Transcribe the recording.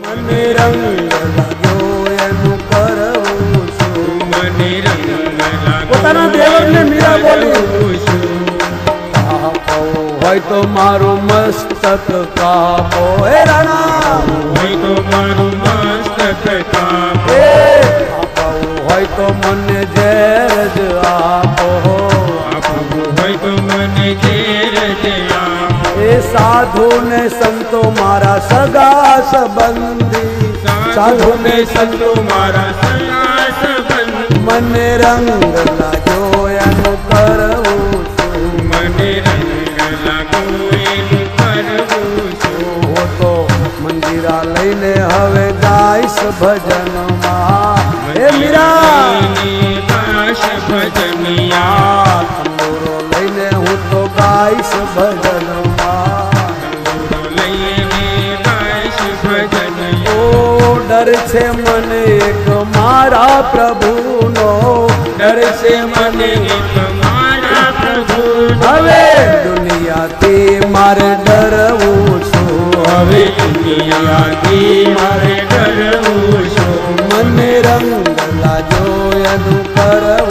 મને રંગ લાગ્યો એનું કરવું શું, મને રંગ લાગ્યો પોતાના દેવરને મીરા બોલી છું. કાપો હોય તો મારું મસ્તક કાપો હે રાણા, હોય તો મારું મસ્તક કાપો, એ કાપો હોય તો મને ઝેર જ આપો, આપવું હોય તો મને ઝેર જ આપો. એ સાધુ ને સંતો મારા સગા સંબંધી, સાધુ ને સંતો મારા સગા સંબંધી, મને રંગ લાગ્યો એનું કરવું શું, મને રંગ લાગ્યો એનું કરવું છું. હું તો મંદિરા લઈને હવે ગાઈશ ભજનમાં હે મીરા, કાશ ભજનિયા, તંબુરો લઈને હું તો ગાઈશ ભજનમાં, લઈને કાશ ભજનિયા. ઓ ડર છે મને એક મારા પ્રભુનો, ડર છે મને એક મારા પ્રભુનો. હવે દુનિયાથી મારે ડરવું શું, હવે દુનિયાથી મારે ડરવું છું. મને રંગ લાગ્યો એનું કરવું